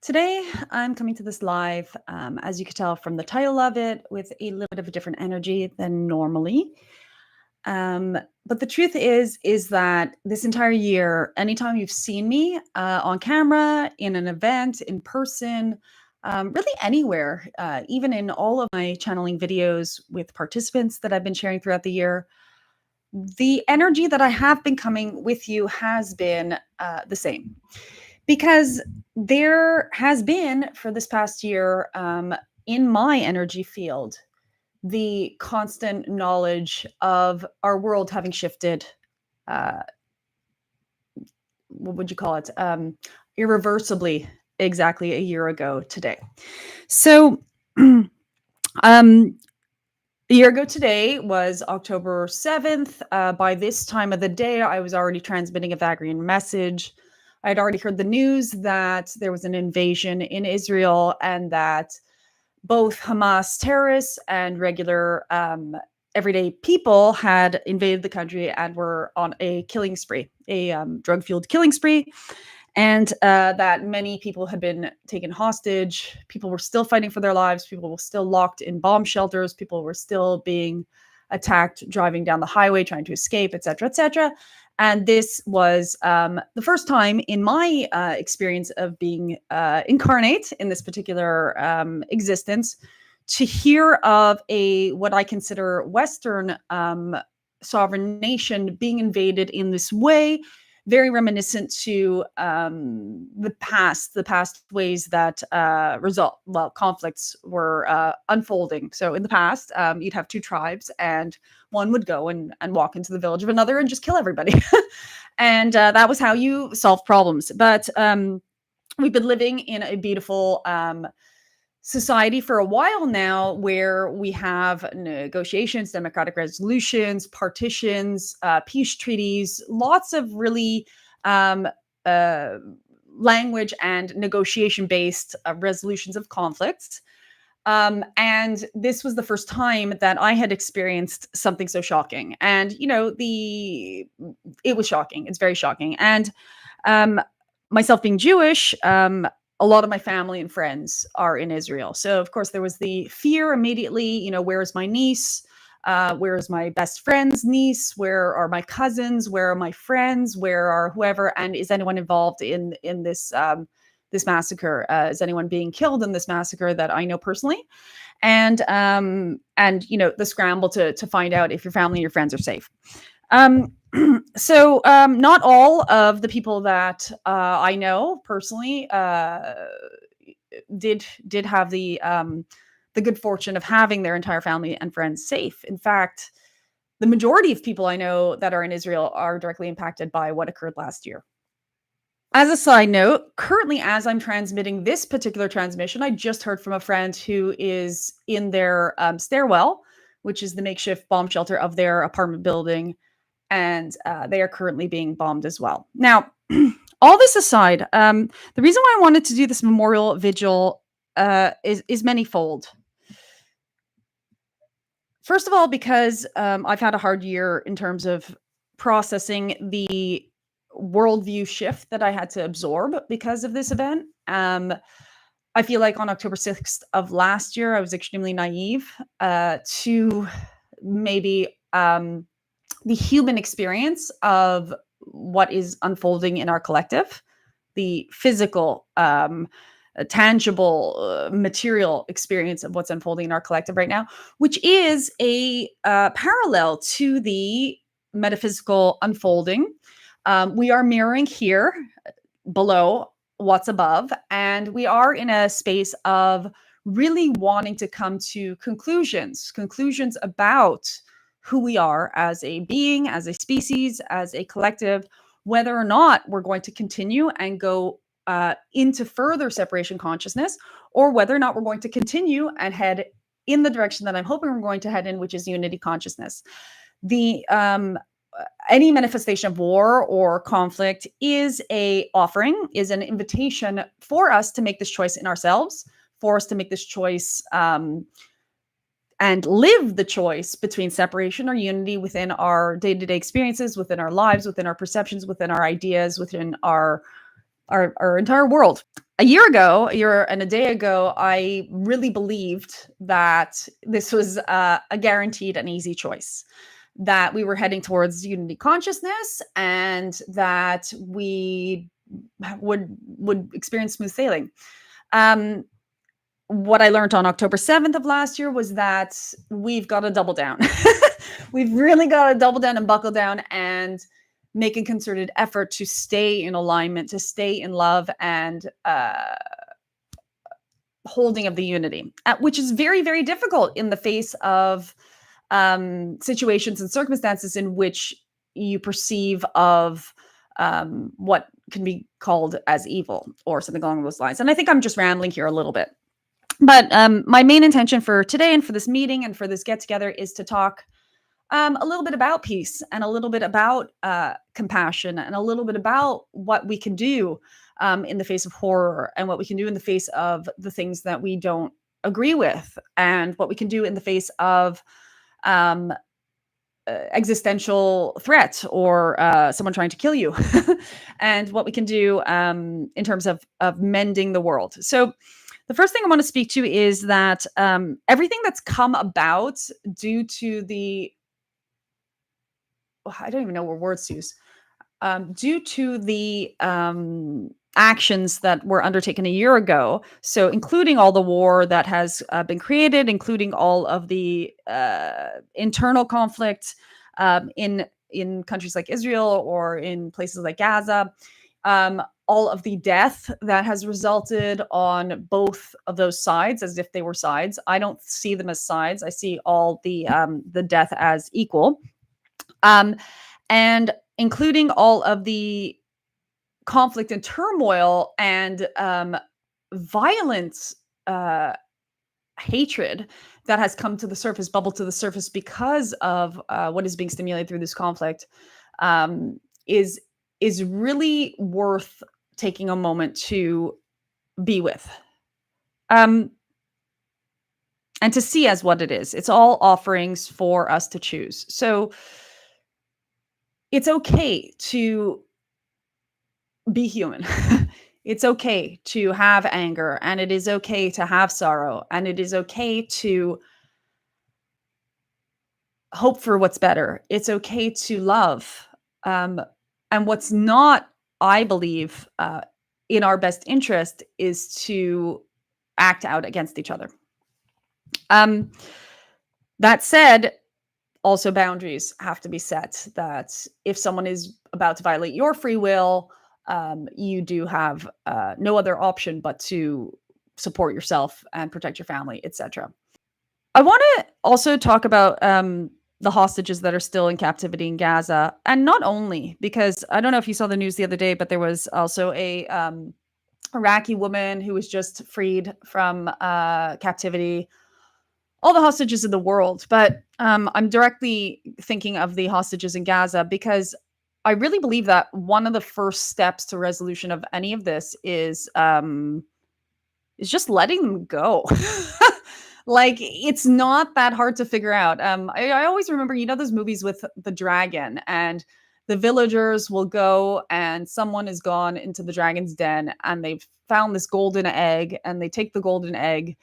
Today, I'm coming to this live, as you can tell from the title of it, with a little bit of a different energy than normally. Um, but the truth is that this entire year, anytime you've seen me on camera, in an event, in person, really anywhere, even in all of my channeling videos with participants that I've been sharing throughout the year, the energy that I have been coming with you has been the same because there has been for this past year in my energy field the constant knowledge of our world having shifted. uh, what would you call it? Irreversibly, exactly a year ago today. So um, a year ago today was October 7th. By this time of the day, I was already transmitting a Vagrein message. I'd already heard the news that there was an invasion in Israel and that both Hamas terrorists and regular everyday people had invaded the country and were on a killing spree, a drug-fueled killing spree, and that many people had been taken hostage. People were still fighting for their lives. People were still locked in bomb shelters. People were still being attacked driving down the highway, trying to escape, etc., etc. And this was the first time in my experience of being incarnate in this particular existence to hear of a what I consider Western sovereign nation being invaded in this way, very reminiscent to the past ways that conflicts were unfolding. So in the past, you'd have two tribes, and one would go and walk into the village of another and just kill everybody, and that was how you solve problems. But we've been living in a beautiful society for a while now where we have negotiations, democratic resolutions, partitions, peace treaties, lots of really um, uh, language and negotiation based resolutions of conflicts. And this was the first time that I had experienced something so shocking. And, it was shocking. It's very shocking. And um, myself being Jewish, a lot of my family and friends are in Israel. So, of course, there was the fear immediately, where is my niece? Where is my best friend's niece? Where are my cousins? Where are my friends? Where are whoever? And is anyone involved in this massacre? Is anyone being killed in this massacre that I know personally? And the scramble to find out if your family and your friends are safe. Um, so not all of the people that I know personally did have the good fortune of having their entire family and friends safe. In fact, the majority of people I know that are in Israel are directly impacted by what occurred last year. As a side note, currently, as I'm transmitting this particular transmission, I just heard from a friend who is in their stairwell, which is the makeshift bomb shelter of their apartment building, and they are currently being bombed as well. Now, all this aside, the reason why I wanted to do this memorial vigil is manifold. First of all, because I've had a hard year in terms of processing the worldview shift that I had to absorb because of this event. I feel like on October 6th of last year, I was extremely naive to maybe the human experience of what is unfolding in our collective, the physical, tangible, material experience of what's unfolding in our collective right now, which is a parallel to the metaphysical unfolding. We are mirroring here below what's above, and we are in a space of really wanting to come to conclusions about who we are as a being, as a species, as a collective, whether or not we're going to continue and go into further separation consciousness, or whether or not we're going to continue and head in the direction that I'm hoping we're going to head in, which is unity consciousness. The any manifestation of war or conflict is is an invitation for us to make this choice in ourselves, for us to make this choice and live the choice between separation or unity within our day-to-day experiences, within our lives, within our perceptions, within our ideas, within our entire world. a year and a day ago, I really believed that this was a guaranteed and easy choice, that we were heading towards unity consciousness, and that we would experience smooth sailing. Um, what I learned on October 7th of last year was that we've got to double down. We've really got to double down and buckle down and make a concerted effort to stay in alignment, to stay in love and holding of the unity, which is very, very difficult in the face of situations and circumstances in which you perceive of what can be called as evil or something along those lines. And I think I'm just rambling here a little bit. But my main intention for today and for this meeting and for this get together is to talk a little bit about peace and a little bit about compassion and a little bit about what we can do in the face of horror and what we can do in the face of the things that we don't agree with and what we can do in the face of um, existential threat or someone trying to kill you and what we can do in terms of mending the world. So the first thing I want to speak to is that everything that's come about due to the I don't even know what words to use. Due to the actions that were undertaken a year ago, so including all the war that has been created, including all of the internal conflict in countries like Israel or in places like Gaza, all of the death that has resulted on both of those sides, as if they were sides. I don't see them as sides. I see all the death as equal. Um, and including all of the conflict and turmoil and violent hatred that has come to the surface, bubble to the surface because of what is being stimulated through this conflict, um, is is really worth taking a moment to be with. Um, and to see as what it is. It's all offerings for us to choose. So it's okay to be human. It's okay to have anger, and it is okay to have sorrow, and it is okay to hope for what's better. It's okay to love. Um, and what's not, I believe, in our best interest is to act out against each other. Um, that said, also boundaries have to be set, that if someone is about to violate your free will, you do have no other option but to support yourself and protect your family, etc. I want to also talk about the hostages that are still in captivity in Gaza, and not only because I don't know if you saw the news the other day, but there was also a Iraqi woman who was just freed from captivity, all the hostages in the world, but I'm directly thinking of the hostages in Gaza because I really believe that one of the first steps to resolution of any of this is just letting them go. Like, it's not that hard to figure out. I always remember, those movies with the dragon, and the villagers will go and someone has gone into the dragon's den and they've found this golden egg, and they take the golden egg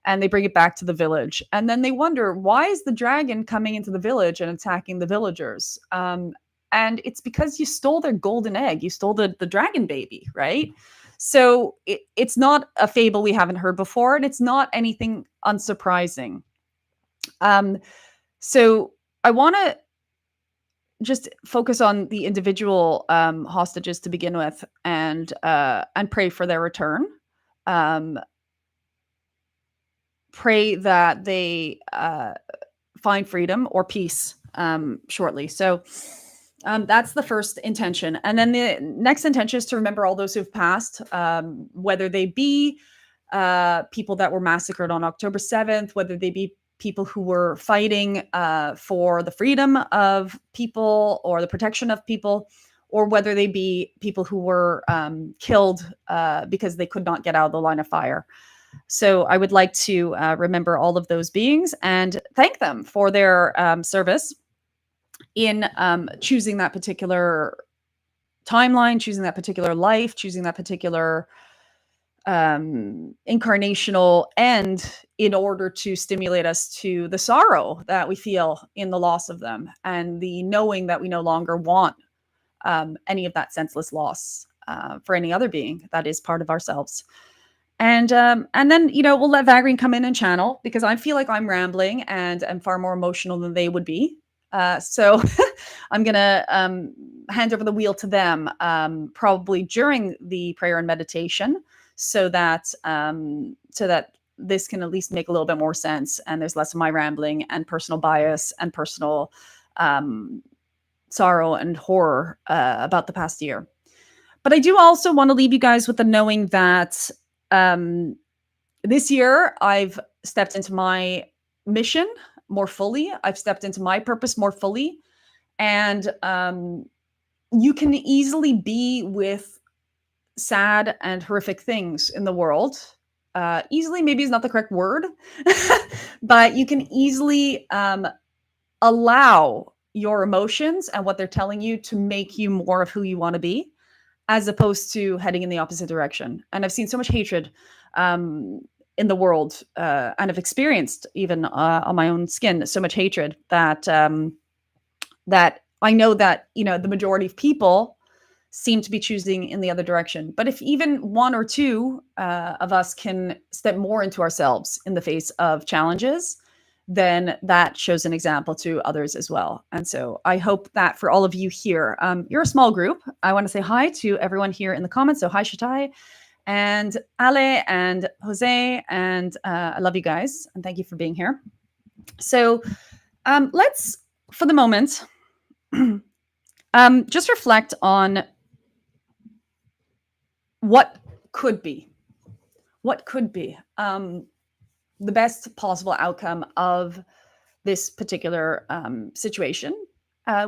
and they bring it back to the village. And then they wonder, why is the dragon coming into the village and attacking the villagers? And it's because you stole their golden egg. You stole the dragon baby, right? So it's not a fable we haven't heard before, and it's not anything unsurprising. Um, so I want to just focus on the individual hostages to begin with, and pray for their return. Um, Pray that they find freedom or peace shortly. So that's the first intention. And then the next intention is to remember all those who've passed, whether they be people that were massacred on October 7th, whether they be people who were fighting for the freedom of people or the protection of people, or whether they be people who were killed because they could not get out of the line of fire. So I would like to remember all of those beings and thank them for their service in choosing that particular timeline, choosing that particular life, choosing that particular incarnational end in order to stimulate us to the sorrow that we feel in the loss of them and the knowing that we no longer want any of that senseless loss for any other being that is part of ourselves. And then we'll let Vagrein come in and channel because I feel like I'm rambling and I'm far more emotional than they would be. So I'm gonna hand over the wheel to them probably during the prayer and meditation, so that this can at least make a little bit more sense and there's less of my rambling and personal bias and personal sorrow and horror about the past year. But I do also want to leave you guys with the knowing that this year I've stepped into my mission more fully. I've stepped into my purpose more fully. And you can easily be with sad and horrific things in the world. Easily maybe is not the correct word, but you can easily allow your emotions and what they're telling you to make you more of who you want to be, as opposed to heading in the opposite direction. And I've seen so much hatred in the world, and I've experienced even on my own skin so much hatred that that I know that the majority of people seem to be choosing in the other direction. But if even one or two of us can step more into ourselves in the face of challenges, then that shows an example to others as well. And so I hope that for all of you here, you're a small group. I want to say hi to everyone here in the comments. So hi, Shatai and Ale and Jose, and I love you guys and thank you for being here. So let's, for the moment, just reflect on what could be the best possible outcome of this particular situation,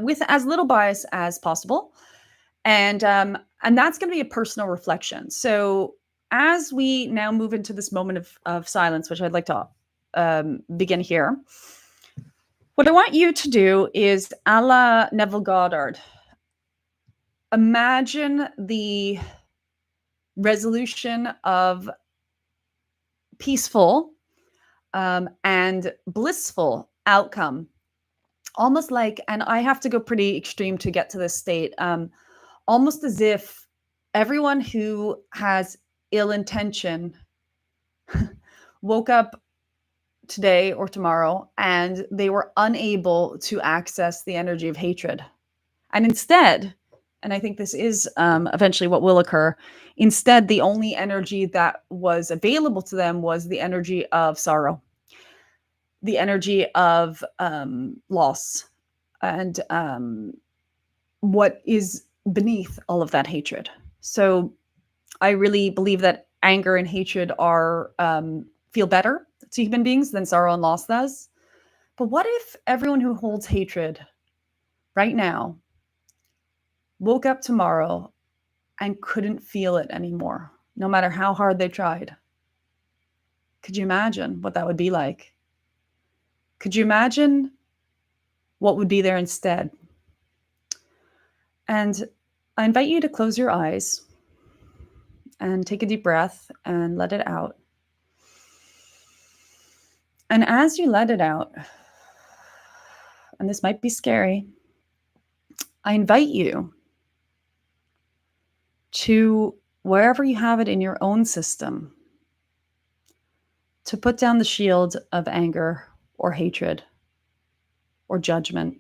with as little bias as possible. And that's going to be a personal reflection. So as we now move into this moment of silence, which I'd like to begin here, what I want you to do is, a la Neville Goddard, imagine the resolution of peaceful and blissful outcome, almost like, and I have to go pretty extreme to get to this state, almost as if everyone who has ill intention woke up today or tomorrow and they were unable to access the energy of hatred. And instead, and I think this is eventually what will occur, instead, the only energy that was available to them was the energy of sorrow, the energy of loss, and what is beneath all of that hatred. So I really believe that anger and hatred are feel better to human beings than sorrow and loss does. But what if everyone who holds hatred right now woke up tomorrow and couldn't feel it anymore, no matter how hard they tried? Could you imagine what that would be like? Could you imagine what would be there instead? And I invite you to close your eyes and take a deep breath and let it out. And as you let it out, and this might be scary, I invite you to, wherever you have it in your own system, to put down the shield of anger or hatred or judgment.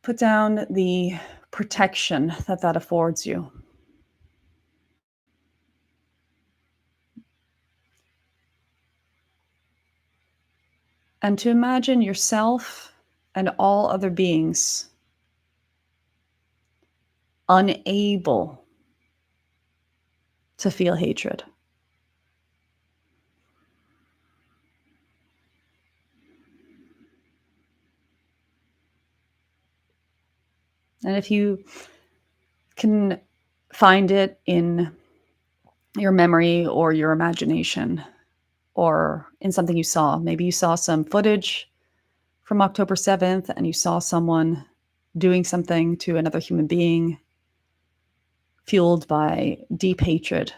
Put down the protection that affords you. And to imagine yourself and all other beings unable to feel hatred. And if you can find it in your memory or your imagination or in something you saw, maybe you saw some footage from October 7th and you saw someone doing something to another human being, fueled by deep hatred.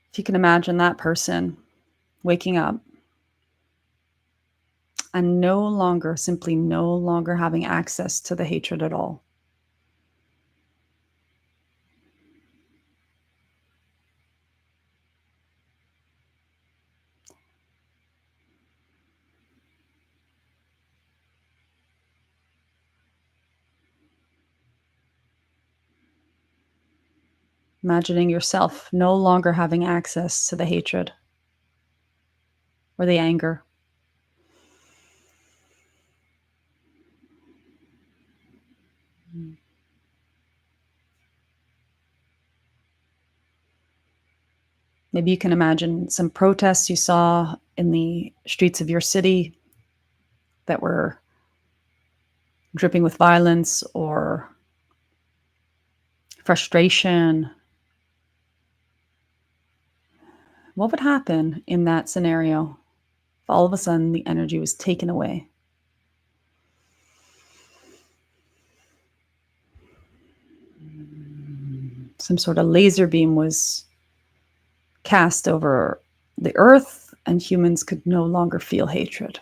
If you can imagine that person waking up and simply no longer having access to the hatred at all. Imagining yourself no longer having access to the hatred or the anger. Maybe you can imagine some protests you saw in the streets of your city that were dripping with violence or frustration. What would happen in that scenario if all of a sudden the energy was taken away? Some sort of laser beam was cast over the earth and humans could no longer feel hatred.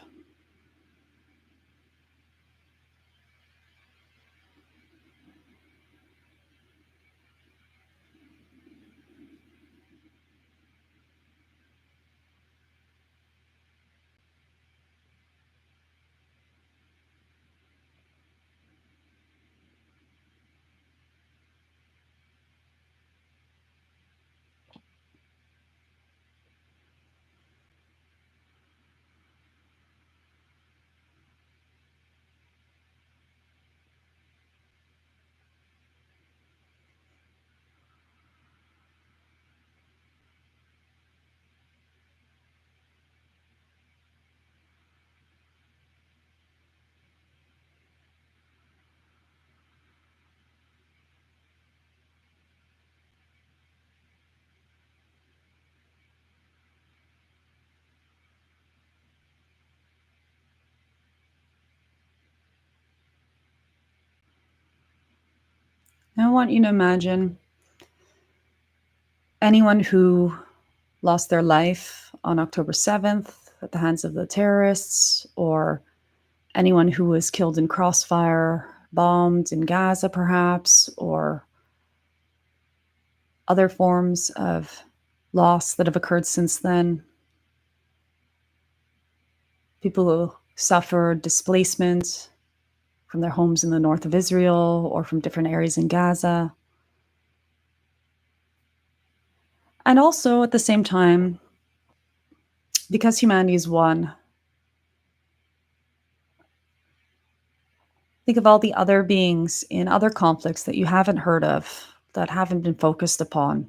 Now I want you to imagine anyone who lost their life on October 7th at the hands of the terrorists, or anyone who was killed in crossfire, bombed in Gaza perhaps, or other forms of loss that have occurred since then. People who suffered displacement from their homes in the north of Israel or from different areas in Gaza. And also at the same time, because humanity is one, think of all the other beings in other conflicts that you haven't heard of, that haven't been focused upon,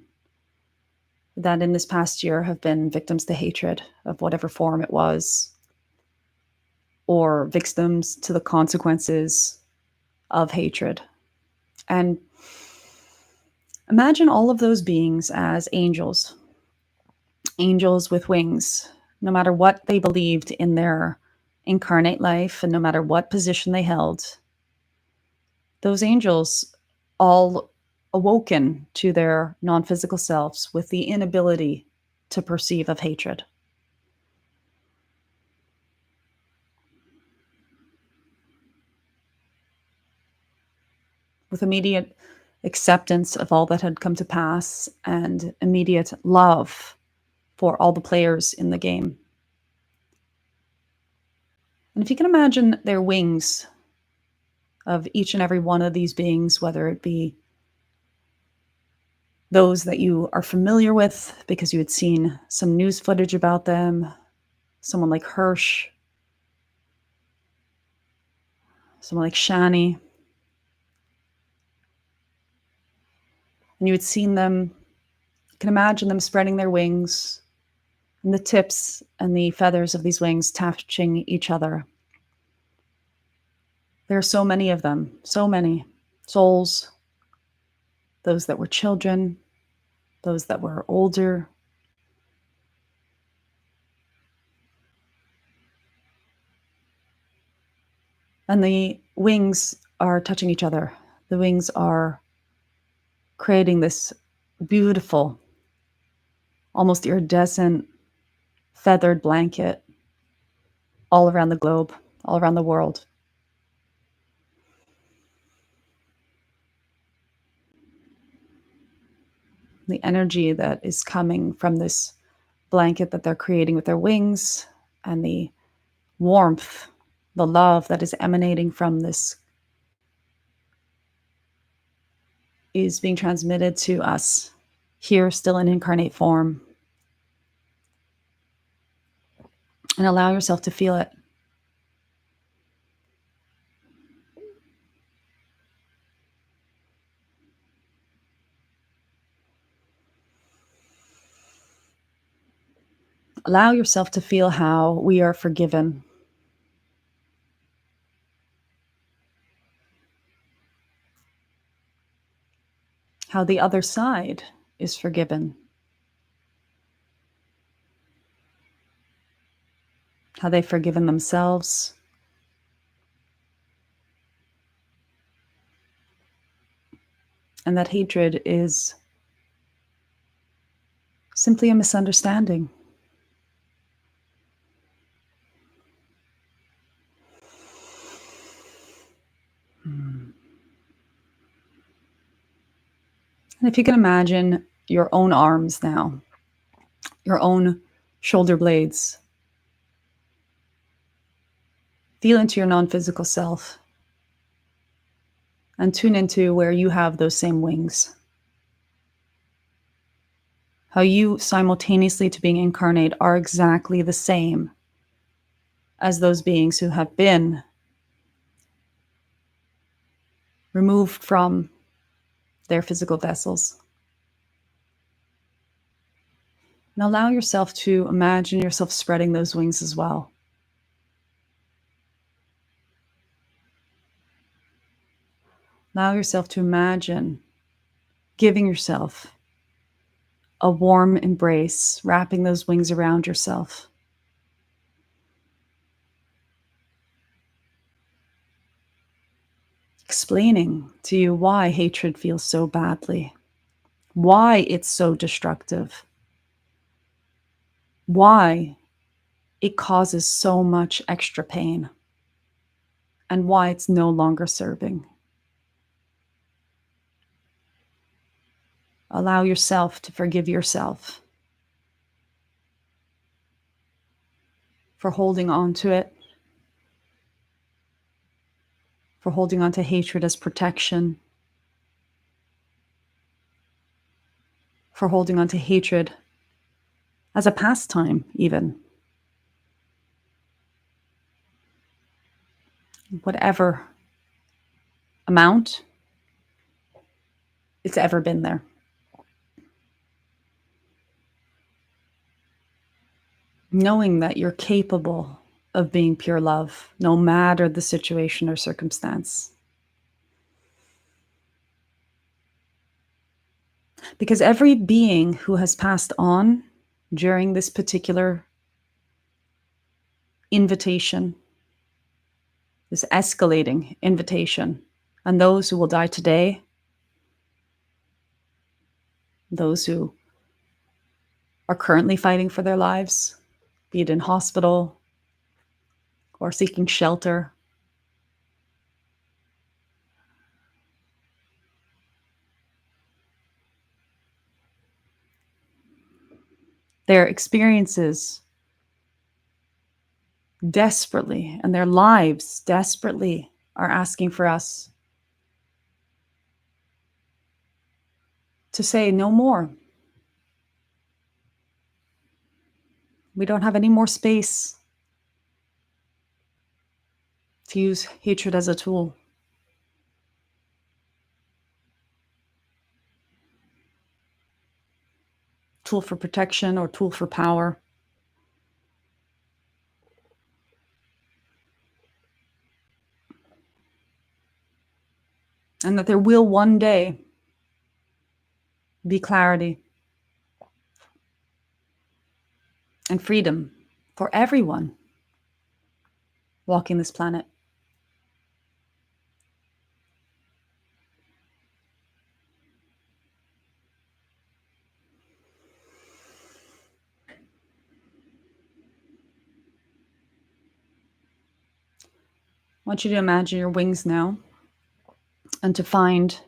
that in this past year have been victims to hatred of whatever form it was, or victims to the consequences of hatred. And imagine all of those beings as angels, angels with wings, no matter what they believed in their incarnate life and no matter what position they held. Those angels all awoken to their non-physical selves with the inability to perceive of hatred. With immediate acceptance of all that had come to pass and immediate love for all the players in the game. And if you can imagine their wings of each and every one of these beings, whether it be those that you are familiar with because you had seen some news footage about them, someone like Hirsch, someone like Shani, and you had seen them, you can imagine them spreading their wings and the tips and the feathers of these wings touching each other. There are so many of them, so many souls, those that were children, those that were older, And the wings are touching each other. The wings are creating this beautiful, almost iridescent, feathered blanket all around the globe, all around the world. The energy that is coming from this blanket that they're creating with their wings, and the warmth, the love that is emanating from this is being transmitted to us here, still in incarnate form. And allow yourself to feel it. Allow yourself to feel how we are forgiven. How the other side is forgiven. How they've forgiven themselves. And that hatred is simply a misunderstanding. And if you can imagine your own arms now, your own shoulder blades, feel into your non-physical self and tune into where you have those same wings. How you simultaneously to being incarnate are exactly the same as those beings who have been removed from their physical vessels. And allow yourself to imagine yourself spreading those wings as well. Allow yourself to imagine giving yourself a warm embrace, wrapping those wings around yourself. Explaining to you why hatred feels so badly, why it's so destructive, why it causes so much extra pain, and why it's no longer serving. Allow yourself to forgive yourself for holding on to it, for holding on to hatred as protection, for holding on to hatred as a pastime, even. Whatever amount it's ever been there. Knowing that you're capable of being pure love, no matter the situation or circumstance. Because every being who has passed on during this particular invitation, this escalating invitation, and those who will die today, those who are currently fighting for their lives, be it in hospital or seeking shelter, their experiences desperately and their lives desperately are asking for us to say no more. We don't have any more space to use hatred as a tool. Tool for protection or tool for power. And that there will one day be clarity and freedom for everyone walking this planet. want you to imagine your wings now and to find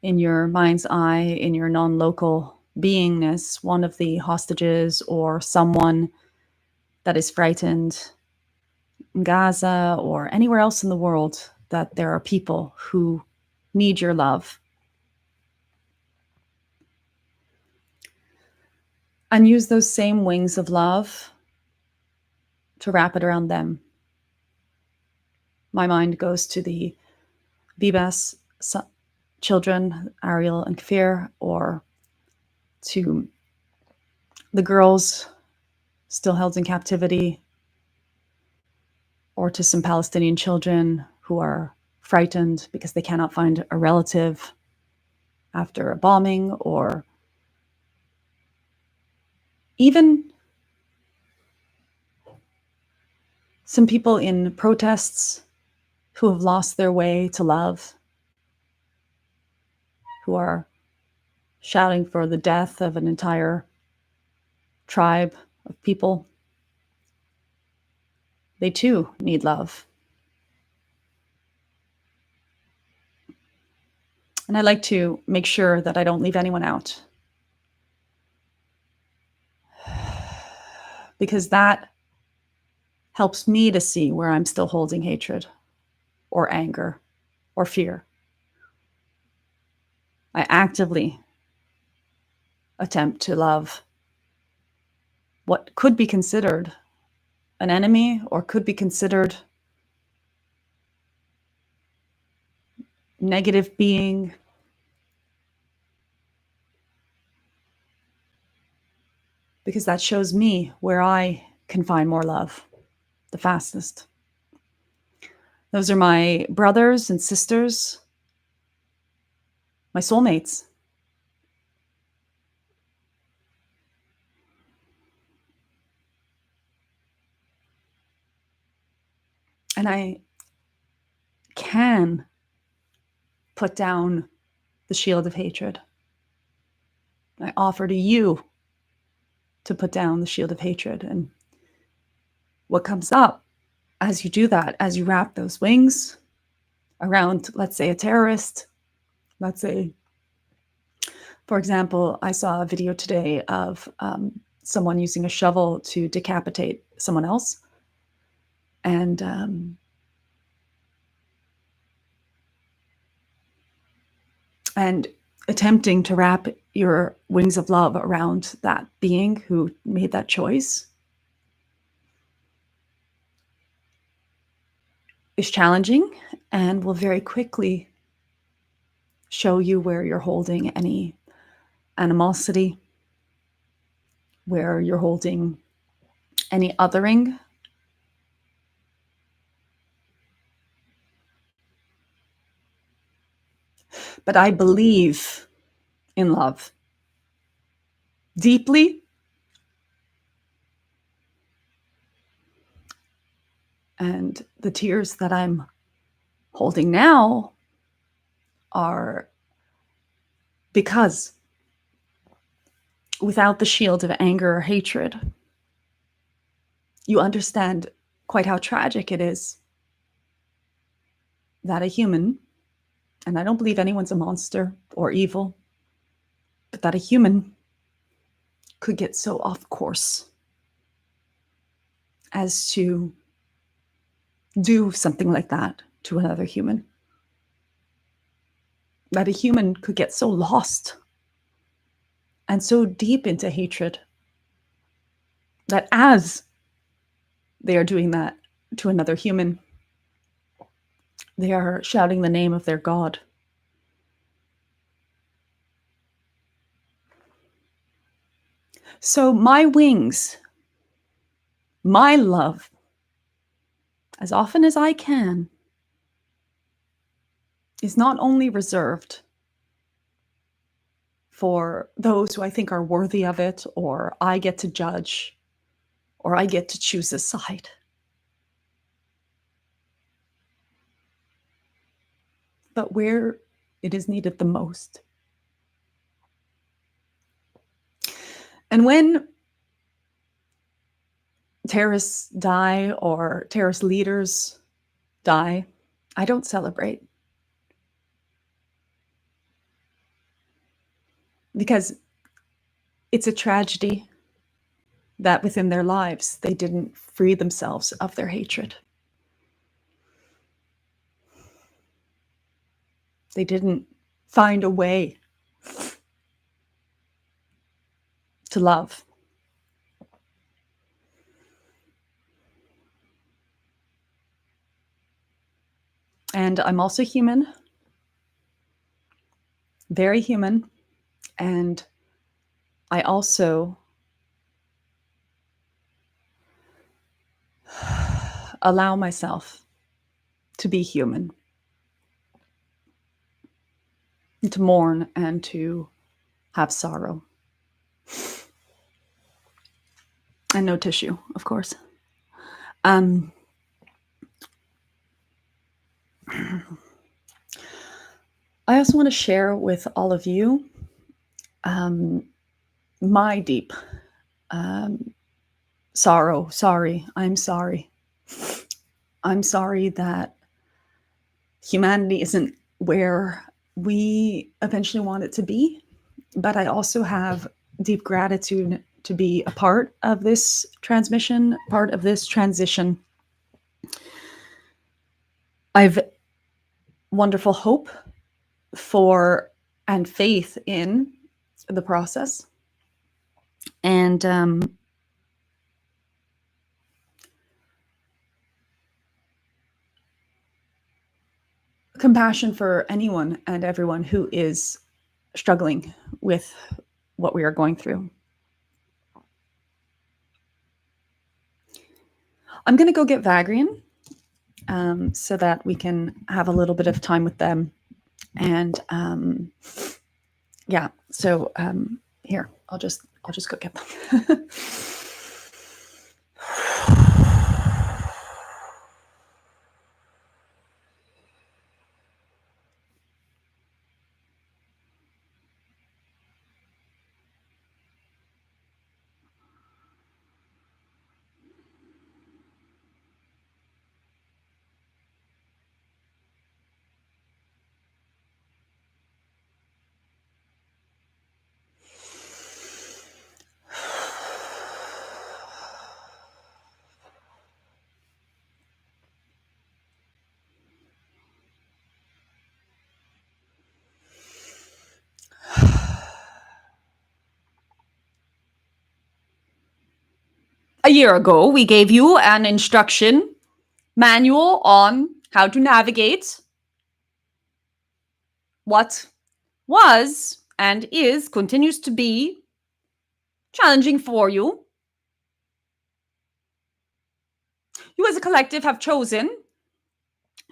in your mind's eye, in your non local beingness, one of the hostages or someone that is frightened in Gaza or anywhere else in the world, that there are people who need your love. And use those same wings of love to wrap it around them. My mind goes to the Bibas children, Ariel and Kfir, or to the girls still held in captivity, or to some Palestinian children who are frightened because they cannot find a relative after a bombing, or even some people in protests who have lost their way to love, who are shouting for the death of an entire tribe of people. They too need love. And I like to make sure that I don't leave anyone out, because that helps me to see where I'm still holding hatred or anger or fear. I actively attempt to love what could be considered an enemy or could be considered negative being, because that shows me where I can find more love the fastest. Those are my brothers and sisters, my soulmates. And I can put down the shield of hatred. I offer to you to put down the shield of hatred. And what comes up as you do that, as you wrap those wings around, let's say, a terrorist, let's say, for example, I saw a video today of someone using a shovel to decapitate someone else. And attempting to wrap your wings of love around that being who made that choice is challenging and will very quickly show you where you're holding any animosity, where you're holding any othering. But I believe in love deeply. And the tears that I'm holding now are because without the shield of anger or hatred, you understand quite how tragic it is that a human, and I don't believe anyone's a monster or evil, but that a human could get so off course as to do something like that to another human. That a human could get so lost and so deep into hatred that as they are doing that to another human, they are shouting the name of their God. So my wings, my love, as often as I can, is not only reserved for those who I think are worthy of it, or I get to judge, or I get to choose a side. But where it is needed the most. And when terrorists die or terrorist leaders die, I don't celebrate. Because it's a tragedy that within their lives, they didn't free themselves of their hatred. They didn't find a way to love. And I'm also human, very human. And I also allow myself to be human, to mourn and to have sorrow. And no tissue, of course. I also want to share with all of you my deep sorrow. I'm sorry. I'm sorry that humanity isn't where we eventually want it to be. But I also have deep gratitude to be a part of this transmission, part of this transition. I've wonderful hope for and faith in the process. And compassion for anyone and everyone who is struggling with what we are going through. I'm going to go get Vagrein so that we can have a little bit of time with them. And yeah, so here, I'll just go get them. A year ago, we gave you an instruction manual on how to navigate what was and continues to be challenging for you. You as a collective have chosen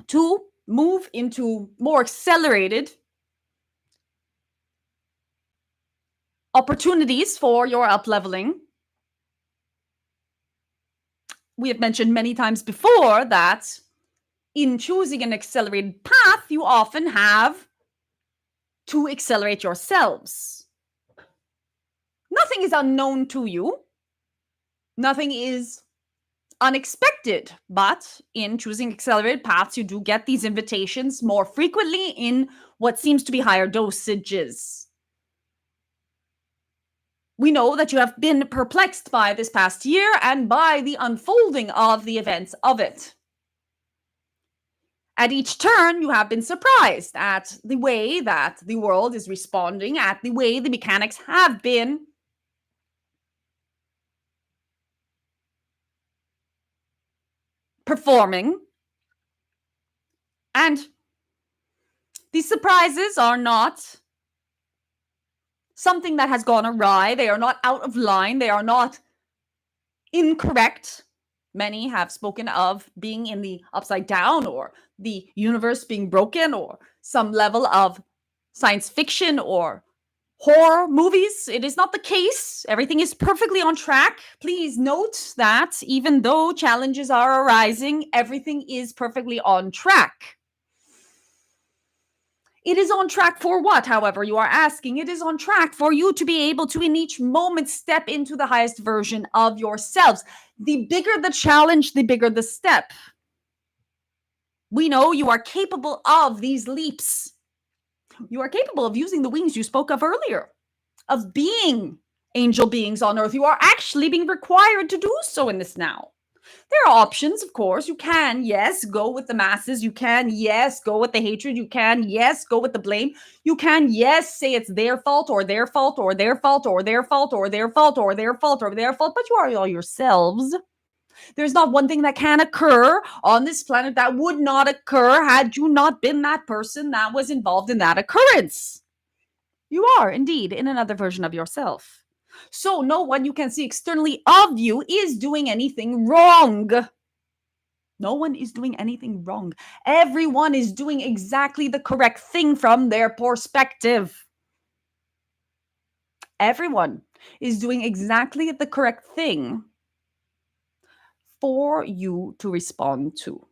to move into more accelerated opportunities for your up-leveling. We have mentioned many times before that in choosing an accelerated path, you often have to accelerate yourselves. Nothing is unknown to you. Nothing is unexpected, but in choosing accelerated paths, you do get these invitations more frequently in what seems to be higher dosages. We know that you have been perplexed by this past year and by the unfolding of the events of it. At each turn, you have been surprised at the way that the world is responding, at the way the mechanics have been performing. And these surprises are not something that has gone awry. They are not out of line. They are not incorrect. Many have spoken of being in the upside down or the universe being broken or some level of science fiction or horror movies. It is not the case. Everything is perfectly on track. Please note that even though challenges are arising, everything is perfectly on track. It is on track for what, however, you are asking? It is on track for you to be able to, in each moment, step into the highest version of yourselves. The bigger the challenge, the bigger the step. We know you are capable of these leaps. You are capable of using the wings you spoke of earlier, of being angel beings on earth. You are actually being required to do so in this now. There are options, of course. You can, yes, go with the masses. You can, yes, go with the hatred. You can, yes, go with the blame. You can, yes, say it's their fault or their fault or their fault or their fault or their fault or their fault or their fault, but you are all yourselves. There's not one thing that can occur on this planet that would not occur had you not been that person that was involved in that occurrence. You are indeed in another version of yourself. So no one you can see externally of you is doing anything wrong. No one is doing anything wrong. Everyone is doing exactly the correct thing from their perspective. Everyone is doing exactly the correct thing for you to respond to.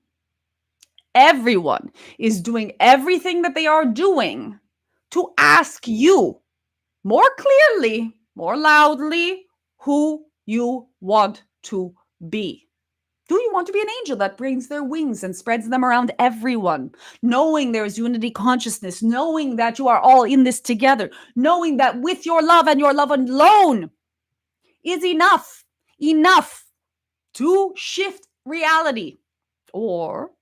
Everyone is doing everything that they are doing to ask you more clearly, more loudly, who you want to be. Do you want to be an angel that brings their wings and spreads them around everyone, knowing there is unity consciousness, knowing that you are all in this together, knowing that with your love and your love alone is enough to shift reality? Or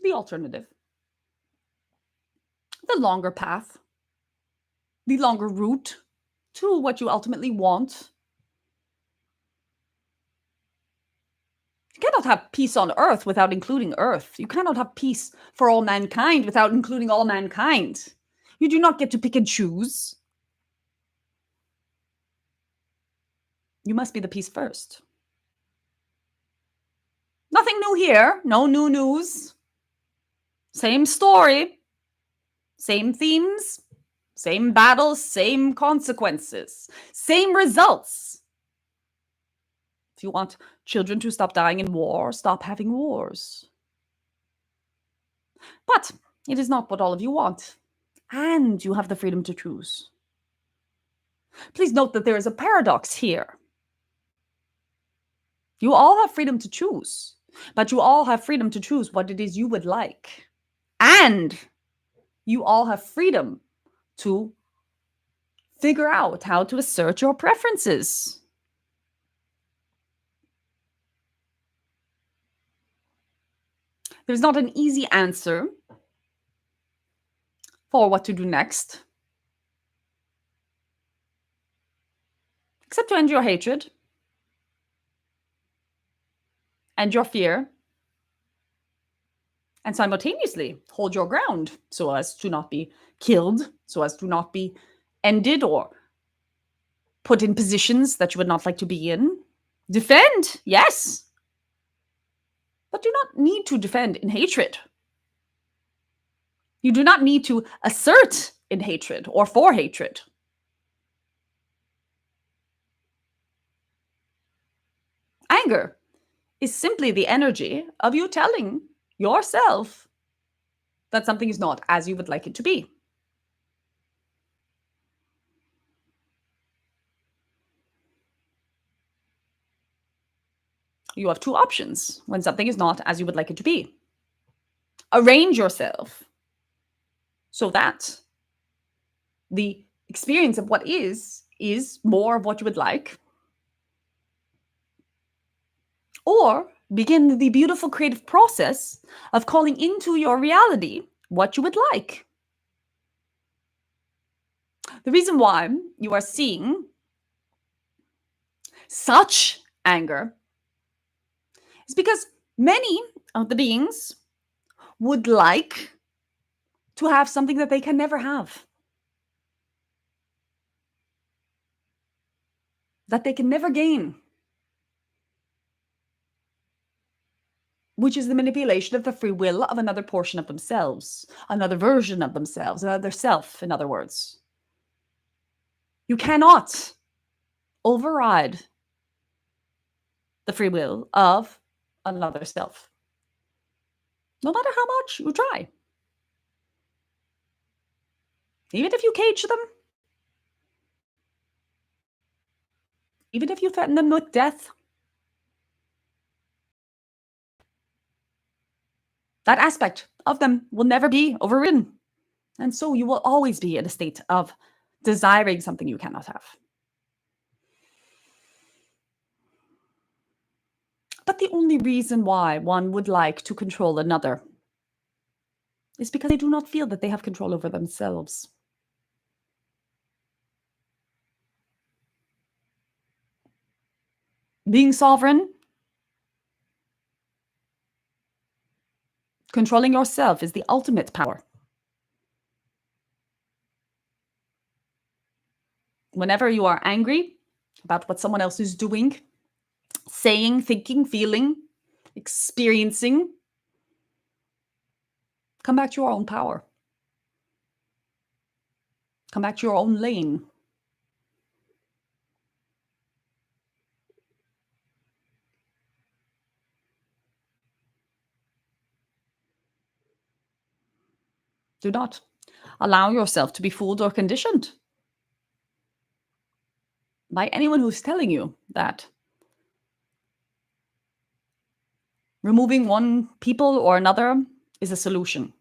the alternative, the longer path, the longer route to what you ultimately want. You cannot have peace on earth without including earth. You cannot have peace for all mankind without including all mankind. You do not get to pick and choose. You must be the peace first. Nothing new here. No new news. Same story. Same themes. Same battles. Same consequences. Same results. If you want children to stop dying in war, stop having wars. But it is not what all of you want. And you have the freedom to choose. Please note that there is a paradox here. You all have freedom to choose, but you all have freedom to choose what it is you would like. And you all have freedom to figure out how to assert your preferences. There's not an easy answer for what to do next, except to end your hatred and your fear, and simultaneously hold your ground so as to not be killed, so as to not be ended or put in positions that you would not like to be in. Defend, yes, but do not need to defend in hatred. You do not need to assert in hatred or for hatred. Anger is simply the energy of you telling yourself that something is not as you would like it to be. You have two options when something is not as you would like it to be. Arrange yourself so that the experience of what is more of what you would like, or begin the beautiful creative process of calling into your reality what you would like. The reason why you are seeing such anger is because many of the beings would like to have something that they can never have, that they can never gain, which is the manipulation of the free will of another portion of themselves, another version of themselves, another self, in other words. You cannot override the free will of another self, no matter how much you try. Even if you cage them, even if you threaten them with death, That aspect of them will never be overridden. And so you will always be in a state of desiring something you cannot have. But the only reason why one would like to control another is because they do not feel that they have control over themselves. Being sovereign, controlling yourself is the ultimate power. Whenever you are angry about what someone else is doing, saying, thinking, feeling, experiencing, come back to your own power. Come back to your own lane. Do not allow yourself to be fooled or conditioned by anyone who's telling you that removing one people or another is a solution.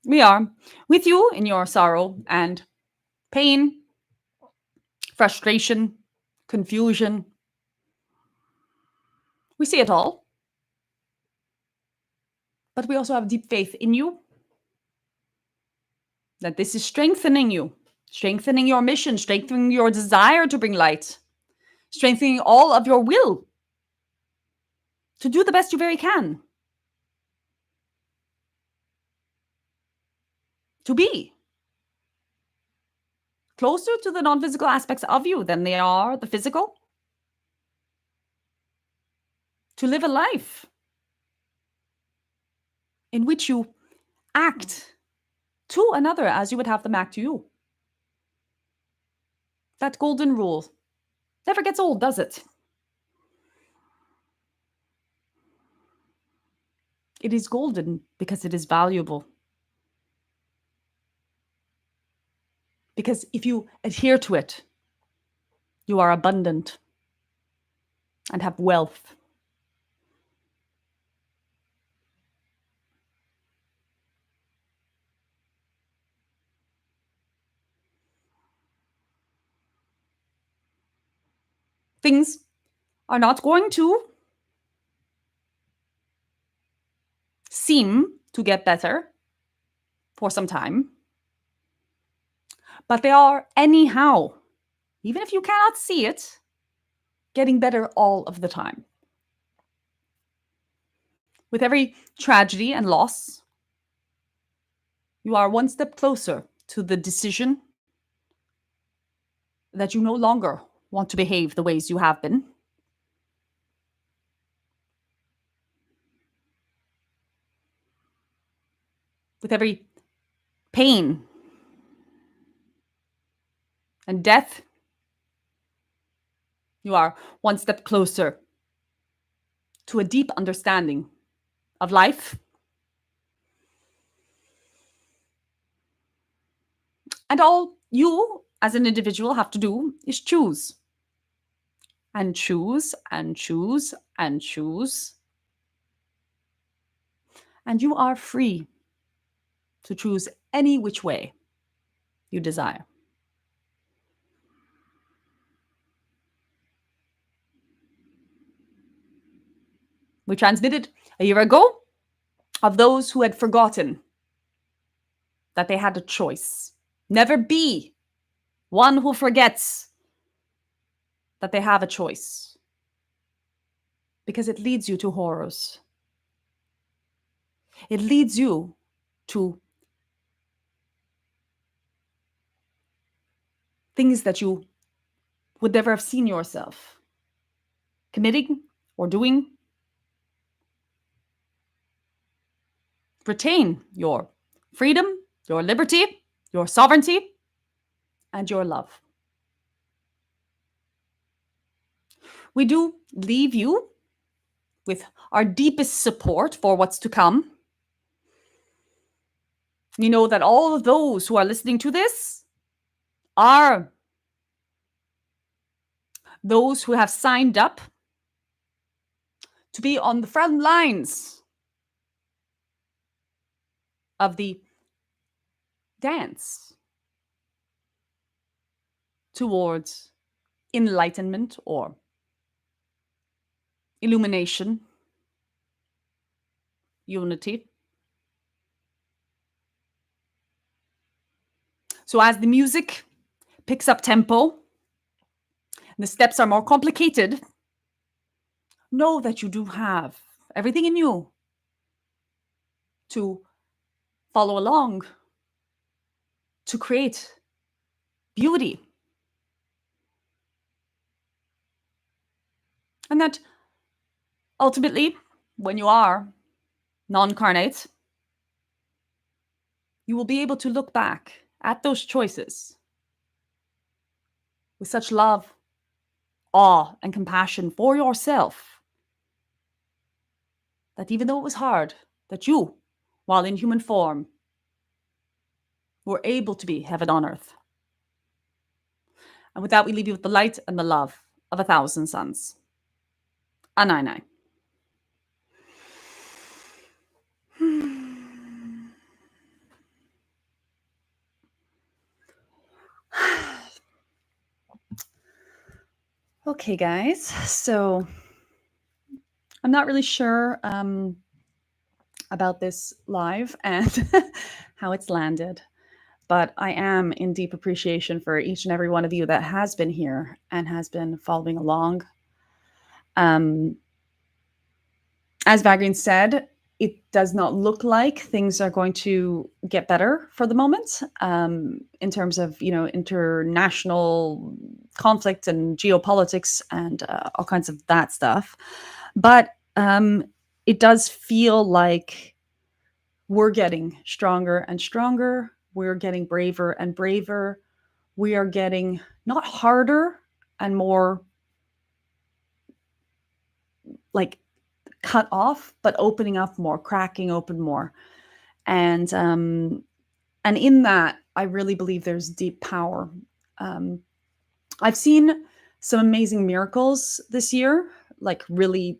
We are with you in your sorrow and pain, frustration, confusion. We see it all. But we also have deep faith in you that this is strengthening you, strengthening your mission, strengthening your desire to bring light, strengthening all of your will to do the best you very can. To be closer to the non-physical aspects of you than they are the physical. To live a life in which you act to another as you would have them act to you. That golden rule never gets old, does it? It is golden because it is valuable. Because if you adhere to it, you are abundant and have wealth. Things are not going to seem to get better for some time, but they are anyhow, even if you cannot see it, getting better all of the time. With every tragedy and loss, you are one step closer to the decision that you no longer want to behave the ways you have been. With every pain and death, you are one step closer to a deep understanding of life and all you as an individual have to do is choose and choose and choose and choose, and you are free to choose any which way you desire. We transmitted a year ago of those who had forgotten that they had a choice. Never be one who forgets that they have a choice, because it leads you to horrors. It leads you to things that you would never have seen yourself committing or doing. Retain your freedom, your liberty, your sovereignty, and your love. We do leave you with our deepest support for what's to come. You know that all of those who are listening to this are those who have signed up to be on the front lines of the dance towards enlightenment or illumination, unity. So as the music picks up tempo, and the steps are more complicated, know that you do have everything in you to follow along, to create beauty. And that ultimately, when you are non-carnate, you will be able to look back at those choices with such love, awe, and compassion for yourself that even though it was hard, that you, while in human form, were able to be heaven on earth. And with that, we leave you with the light and the love of 1,000 suns. Anai. Okay, guys. So I'm not really sure about this live and how it's landed, but I am in deep appreciation for each and every one of you that has been here and has been following along. As Vagrein said, it does not look like things are going to get better for the moment in terms of, international conflict and geopolitics and all kinds of that stuff. But it does feel like we're getting stronger and stronger. We're getting braver and braver. We are getting not harder and more like cut off, but opening up more, cracking open more. And in that, I really believe there's deep power. I've seen some amazing miracles this year, like really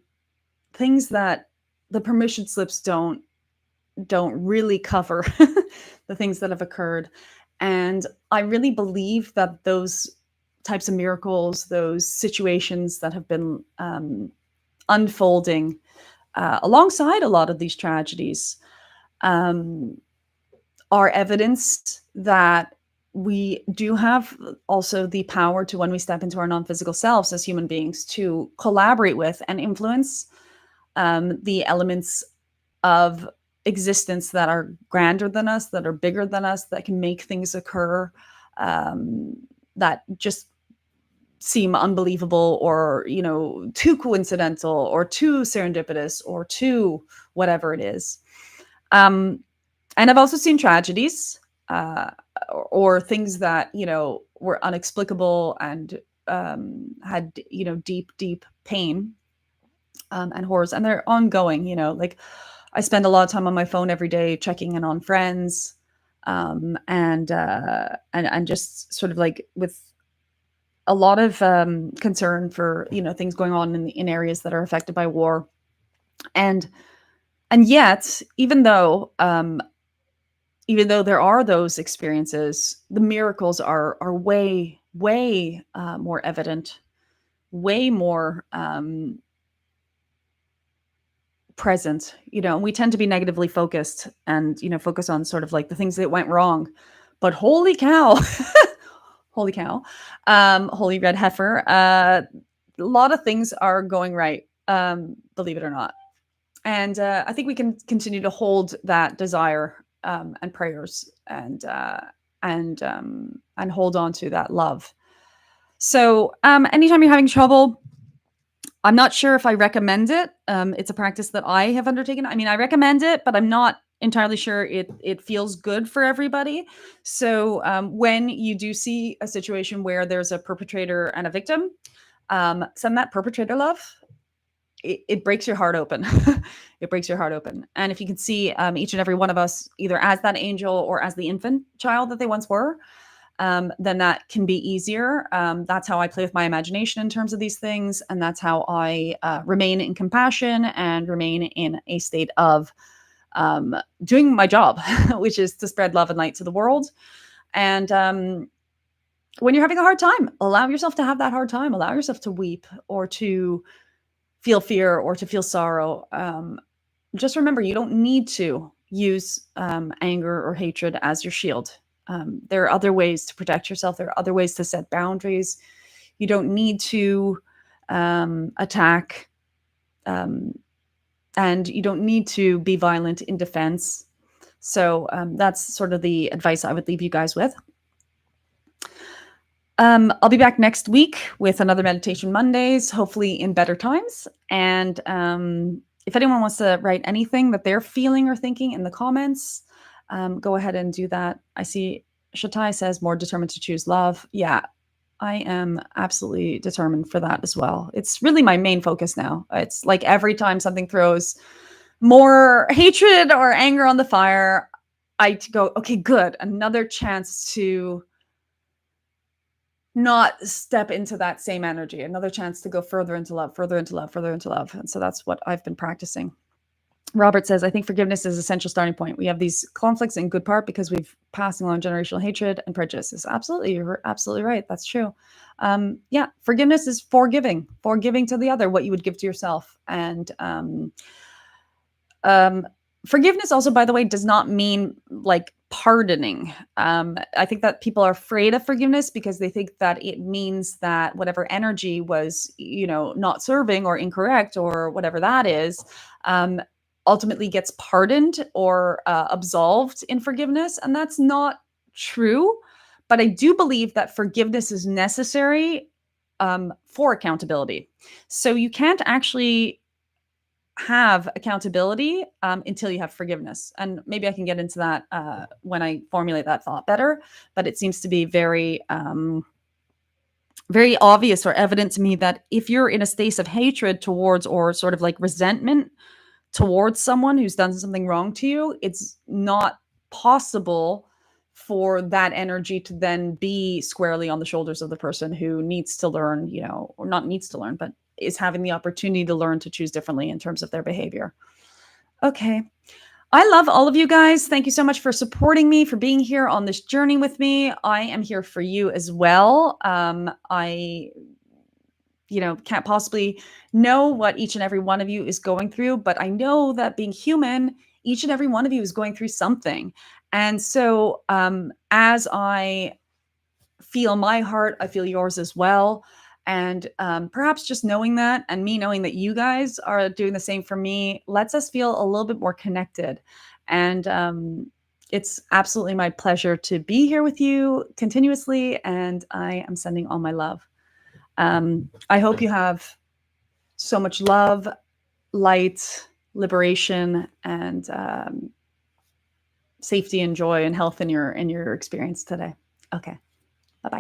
things that the permission slips don't really cover the things that have occurred. And I really believe that those types of miracles, those situations that have been unfolding alongside a lot of these tragedies are evidence that we do have also the power to, when we step into our non-physical selves as human beings, to collaborate with and influence the elements of existence that are grander than us, that are bigger than us, that can make things occur that just seem unbelievable or, too coincidental or too serendipitous or too whatever it is. And I've also seen tragedies or things that, were inexplicable and had, deep, deep pain and horrors. And they're ongoing, like I spend a lot of time on my phone every day checking in on friends and just sort of like with a lot of concern for, things going on in areas that are affected by war. And yet, even though there are those experiences, the miracles are way, way more evident, way more present. And we tend to be negatively focused and, focus on sort of like the things that went wrong. But holy cow, holy cow, holy red heifer, a lot of things are going right, believe it or not. And I think we can continue to hold that desire and prayers and hold on to that love. So anytime you're having trouble, I'm not sure if I recommend it. It's a practice that I have undertaken. I mean, I recommend it, but I'm not entirely sure it feels good for everybody. So when you do see a situation where there's a perpetrator and a victim, send that perpetrator love. it breaks your heart open. It breaks your heart open. And if you can see each and every one of us either as that angel or as the infant child that they once were, then that can be easier. That's how I play with my imagination in terms of these things. And that's how I remain in compassion and remain in a state of doing my job, which is to spread love and light to the world. And when you're having a hard time, allow yourself to have that hard time. Allow yourself to weep or to feel fear or to feel sorrow. Just remember, you don't need to use anger or hatred as your shield. There are other ways to protect yourself. There are other ways to set boundaries. You don't need to attack, and you don't need to be violent in defense. So that's sort of the advice I would leave you guys with. I'll be back next week with another Meditation Mondays, hopefully in better times. And if anyone wants to write anything that they're feeling or thinking in the comments, go ahead and do that. I see Shatai says more determined to choose love. Yeah, I am absolutely determined for that as well. It's really my main focus now. It's like every time something throws more hatred or anger on the fire, I go, okay, good. Another chance to not step into that same energy, another chance to go further into love, further into love, further into love. And so that's what I've been practicing. Robert says, I think forgiveness is an essential starting point. We have these conflicts in good part because we've passed along generational hatred and prejudices. Absolutely. You're absolutely right. That's true. Yeah. Forgiveness is forgiving to the other what you would give to yourself. And forgiveness also, by the way, does not mean like pardoning. I think that people are afraid of forgiveness because they think that it means that whatever energy was, not serving or incorrect or whatever that is, ultimately gets pardoned or absolved in forgiveness. And that's not true. But I do believe that forgiveness is necessary for accountability. So you can't actually have accountability until you have forgiveness. And maybe I can get into that when I formulate that thought better. But it seems to be very, very obvious or evident to me that if you're in a state of hatred towards or sort of like resentment towards someone who's done something wrong to you, it's not possible for that energy to then be squarely on the shoulders of the person who needs to learn, or not needs to learn, but is having the opportunity to learn to choose differently in terms of their behavior. Okay. I love all of you guys. Thank you so much for supporting me, for being here on this journey with me. I am here for you as well. I can't possibly know what each and every one of you is going through, but I know that being human, each and every one of you is going through something. And so as I feel my heart, I feel yours as well. And perhaps just knowing that and me knowing that you guys are doing the same for me lets us feel a little bit more connected. And it's absolutely my pleasure to be here with you continuously. And I am sending all my love. I hope you have so much love, light, liberation, and safety and joy and health in your experience today. Okay.